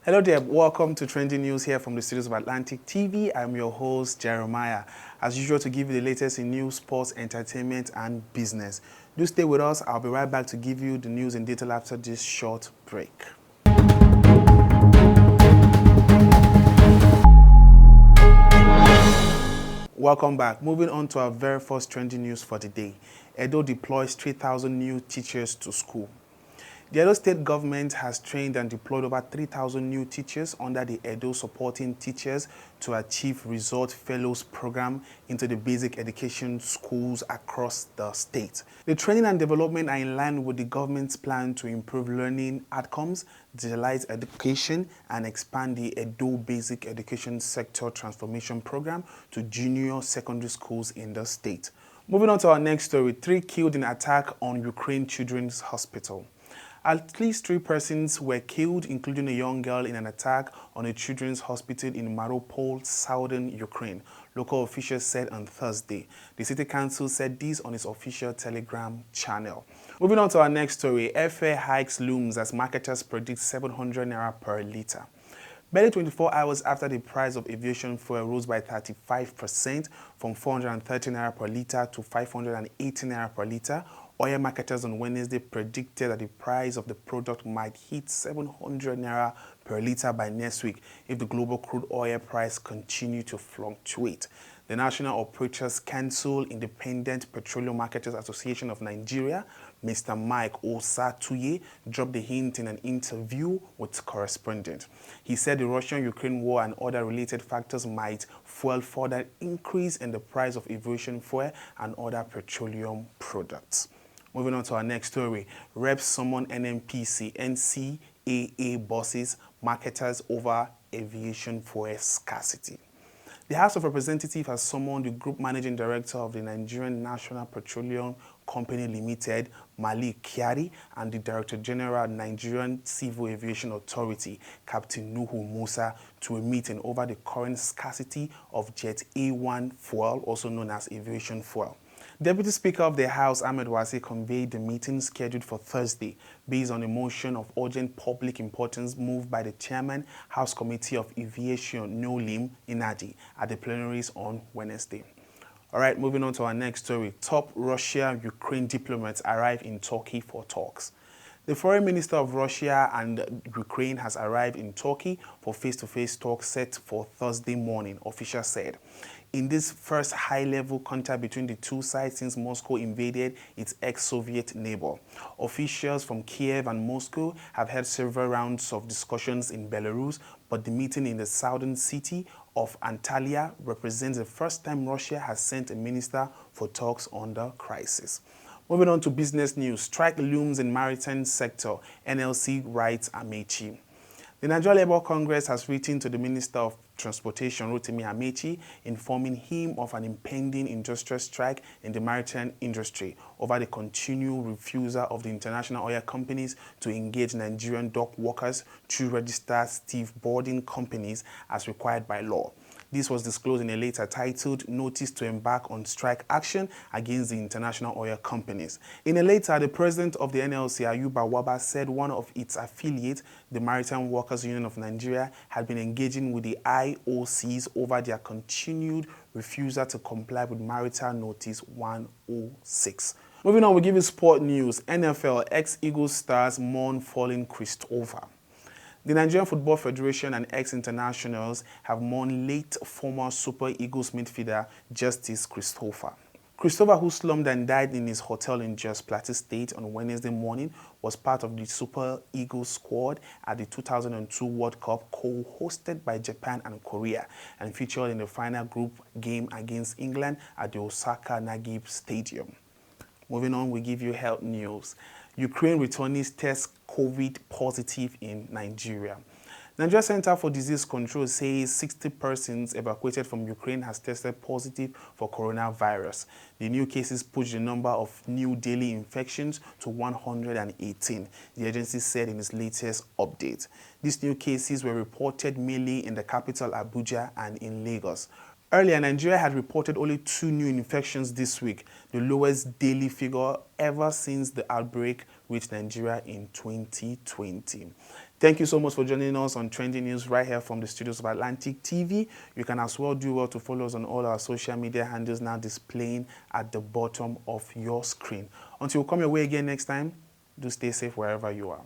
Hello there, welcome to Trending News here from the studios of Atlantic TV. I'm your host, Jeremiah. As usual, to give you the latest in news, sports, entertainment, and business. Do stay with us. I'll be right back to give you the news in detail after this short break. Welcome back. Moving on to our very first trending news for the day. Edo deploys 3,000 new teachers to school. The Edo State government has trained and deployed over 3,000 new teachers under the Edo Supporting Teachers to Achieve Result Fellows program into the basic education schools across the state. The training and development are in line with the government's plan to improve learning outcomes, digitalize education, and expand the Edo Basic Education Sector Transformation Program to junior secondary schools in the state. Moving on to our next story, 3 killed in attack on Ukraine Children's Hospital. At least 3 persons were killed, including a young girl, in an attack on a children's hospital in Mariupol, southern Ukraine, local officials said on Thursday. The city council said this on its official Telegram channel. Moving on to our next story, airfare hikes looms as marketers predict 700 naira per litre. Barely 24 hours after the price of aviation fuel rose by 35% from 430 naira per litre to 580 naira per litre, oil marketers on Wednesday predicted that the price of the product might hit 700 naira per litre by next week if the global crude oil price continues to fluctuate. The National Operators Council, Independent Petroleum Marketers Association of Nigeria, Mr. Mike Osatuye, dropped the hint in an interview with correspondent. He said the Russian-Ukraine war and other related factors might fuel further increase in the price of aviation fuel and other petroleum products. Moving on to our next story, reps summon NNPC, NCAA bosses, marketers over aviation fuel scarcity. The House of Representatives has summoned the Group Managing Director of the Nigerian National Petroleum Company Limited, Malik Kyari, and the Director General of Nigerian Civil Aviation Authority, Captain Nuhu Musa, to a meeting over the current scarcity of Jet A1 fuel, also known as aviation fuel. Deputy Speaker of the House, Ahmed Wase, conveyed the meeting scheduled for Thursday based on a motion of urgent public importance moved by the Chairman, House Committee of Aviation, Nolim Inadi, at the plenaries on Wednesday. All right, moving on to our next story. Top Russia-Ukraine diplomats arrive in Turkey for talks. The Foreign Minister of Russia and Ukraine has arrived in Turkey for face-to-face talks set for Thursday morning, officials said. In this first high-level contact between the two sides since Moscow invaded its ex-Soviet neighbor. Officials from Kiev and Moscow have held several rounds of discussions in Belarus, but the meeting in the southern city of Antalya represents the first time Russia has sent a minister for talks on the crisis. Moving on to business news, strike looms in maritime sector, NLC writes Amechi. The Nigeria Labour Congress has written to the Minister of Transportation, Rotimi Amechi, informing him of an impending industrial strike in the maritime industry over the continued refusal of the international oil companies to engage Nigerian dock workers through registered stevedore companies as required by law. This was disclosed in a letter titled Notice to Embark on Strike Action Against the International Oil Companies. In a letter, the president of the NLC, Ayuba Waba, said one of its affiliates, the Maritime Workers Union of Nigeria, had been engaging with the IOCs over their continued refusal to comply with Maritime Notice 106. Moving on, we give you sport news. NFL ex-Eagles stars mourn falling Christopher. The Nigerian Football Federation and ex-internationals have mourned late former Super Eagles midfielder Justice Christopher. Christopher, who slumped and died in his hotel in Jos Plateau State on Wednesday morning, was part of the Super Eagles squad at the 2002 World Cup co-hosted by Japan and Korea and featured in the final group game against England at the Osaka Nagib Stadium. Moving on, we give you health news. Ukraine returnees test COVID positive in Nigeria. Nigeria Center for Disease Control says 60 persons evacuated from Ukraine has tested positive for coronavirus. The new cases push the number of new daily infections to 118, the agency said in its latest update. These new cases were reported mainly in the capital Abuja and in Lagos. Earlier, Nigeria had reported only 2 new infections this week, the lowest daily figure ever since the outbreak reached Nigeria in 2020. Thank you so much for joining us on Trending News right here from the studios of Atlantic TV. You can as well do well to follow us on all our social media handles now displaying at the bottom of your screen. Until we come your way again next time, do stay safe wherever you are.